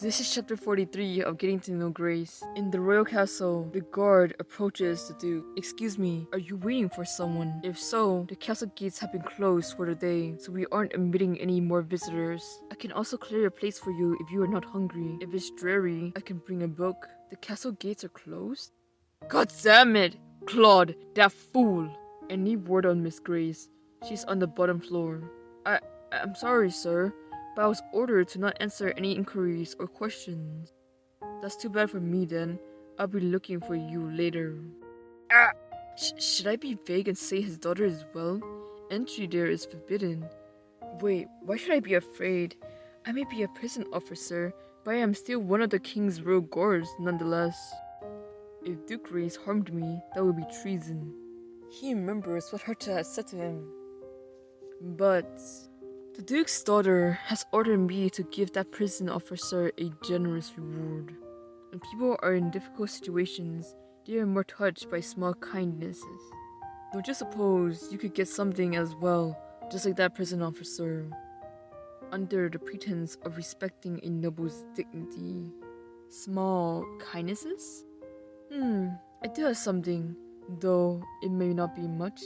This is chapter 43 of Getting to Know Grace. In the royal castle, the guard approaches the duke. Excuse me, are you waiting for someone? If so, the castle gates have been closed for the day, so we aren't admitting any more visitors. I can also clear a place for you if you are not hungry. If it's dreary, I can bring a book. The castle gates are closed? God damn it! Claude, that fool! Any word on Miss Grace? She's on the bottom floor. I'm sorry, sir, but I was ordered to not answer any inquiries or questions. That's too bad for me then. I'll be looking for you later. Ah! Should I be vague and say his daughter as well? Entry there is forbidden. Wait, why should I be afraid? I may be a prison officer, but I am still one of the king's royal guards nonetheless. If Duke Grace harmed me, that would be treason. He remembers what Herta has said to him. But the Duke's daughter has ordered me to give that prison officer a generous reward. When people are in difficult situations, they are more touched by small kindnesses. Don't you suppose you could get something as well, just like that prison officer, under the pretense of respecting a noble's dignity? Small kindnesses? I do have something, though it may not be much.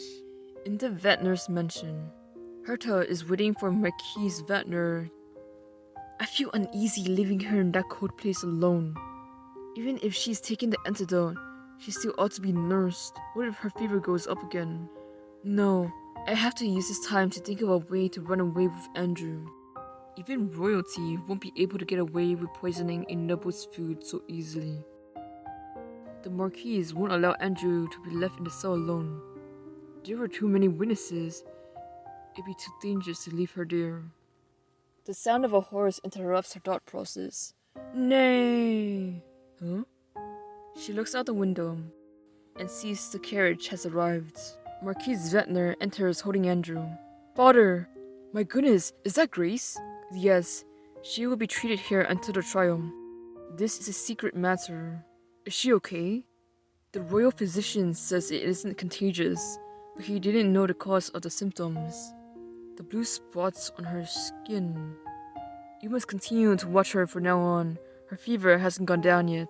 In the Vatner's mansion, Herta is waiting for Marquis Vatner. I feel uneasy leaving her in that cold place alone. Even if she's taken the antidote, she still ought to be nursed. What if her fever goes up again? No, I have to use this time to think of a way to run away with Andrew. Even royalty won't be able to get away with poisoning a noble's food so easily. The Marquis won't allow Andrew to be left in the cell alone. There were too many witnesses. It'd be too dangerous to leave her there. The sound of a horse interrupts her thought process. Nay! Huh? She looks out the window and sees the carriage has arrived. Marquis Vatner enters holding Andrew. Father! My goodness, is that Grace? Yes, she will be treated here until the trial. This is a secret matter. Is she okay? The royal physician says it isn't contagious, but he didn't know the cause of the symptoms. The blue spots on her skin. You must continue to watch her from now on. Her fever hasn't gone down yet,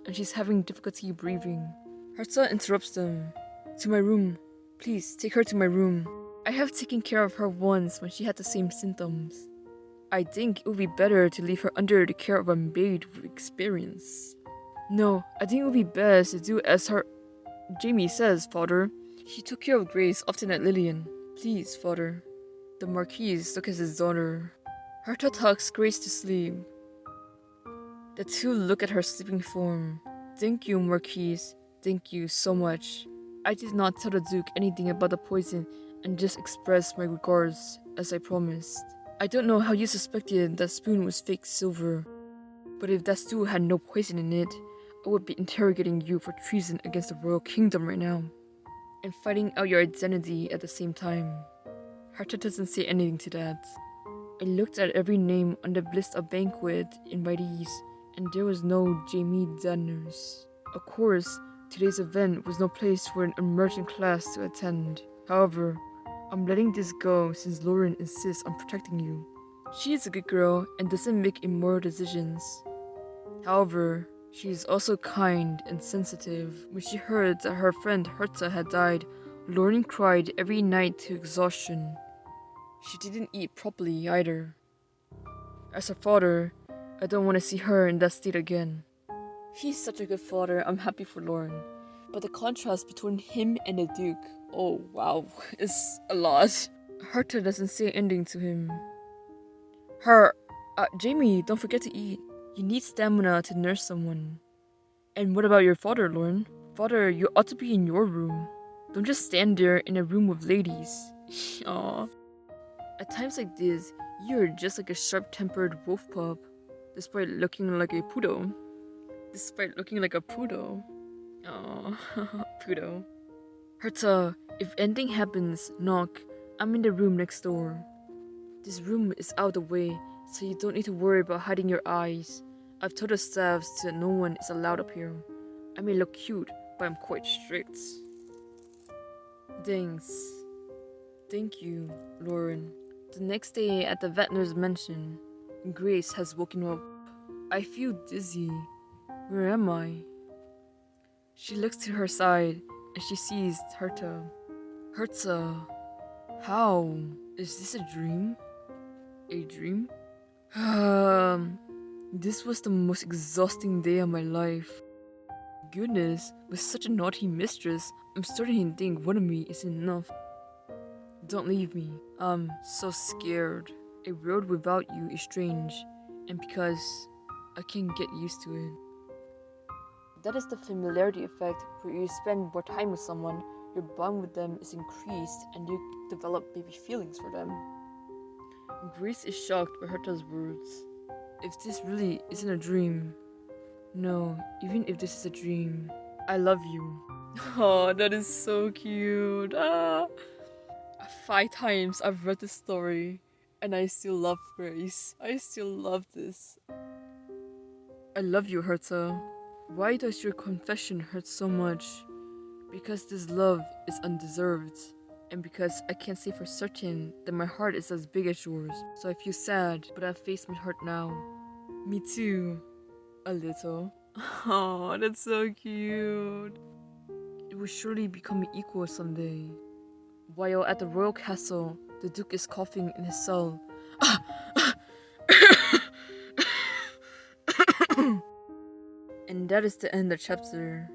and she's having difficulty breathing. Herta interrupts them. To my room. Please, take her to my room. I have taken care of her once when she had the same symptoms. I think it would be better to leave her under the care of a maid with experience. No, I think it would be best to do as Jamie says, Father. She took care of Grace often at Lillian. Please, Father. The Marquis look at his daughter. Herta tucks Grace to sleep. The two look at her sleeping form. Thank you, Marquis. Thank you so much. I did not tell the Duke anything about the poison and just expressed my regards, as I promised. I don't know how you suspected that spoon was fake silver, but if that stew had no poison in it, I would be interrogating you for treason against the royal kingdom right now, and finding out your identity at the same time. Herta doesn't say anything to that. I looked at every name on the list of banquet invitees, and there was no Jamie Danners. Of course, today's event was no place for an emerging class to attend. However, I'm letting this go since Lauren insists on protecting you. She is a good girl and doesn't make immoral decisions. However, she is also kind and sensitive. When she heard that her friend Herta had died, Lauren cried every night to exhaustion. She didn't eat properly either. As her father, I don't want to see her in that state again. He's such a good father, I'm happy for Lauren. But the contrast between him and the Duke, oh wow, is a lot. Herta doesn't say anything to him. Jamie, don't forget to eat. You need stamina to nurse someone. And what about your father, Lauren? Father, you ought to be in your room. Don't just stand there in a room with ladies. Aww. At times like this, you're just like a sharp-tempered wolf pup, despite looking like a poodle. Aww, poodle. Herta, if anything happens, knock. I'm in the room next door. This room is out of the way, so you don't need to worry about hiding your eyes. I've told the staffs that no one is allowed up here. I may look cute, but I'm quite strict. Thanks. Thank you, Lauren. The next day at the Vatner's mansion, Grace has woken up. I feel dizzy. Where am I? She looks to her side and she sees Herta. Herta, how? Is this a dream? A dream? This was the most exhausting day of my life. Goodness, with such a naughty mistress, I'm starting to think one of me is enough. Don't leave me. I'm so scared. A world without you is strange, and because I can't get used to it. That is the familiarity effect, where you spend more time with someone, your bond with them is increased, and you develop baby feelings for them. Grace is shocked by Herta's words. If this really isn't a dream, no, even if this is a dream, I love you. Oh, that is so cute. 5 times I've read this story, and I still love Grace. I still love this. I love you, Herta. Why does your confession hurt so much? Because this love is undeserved, and because I can't say for certain that my heart is as big as yours. So I feel sad, but I face my hurt now. Me too. A little. Oh, that's so cute. It will surely become equal someday. While at the royal castle, the Duke is coughing in his cell. And that is the end of the chapter.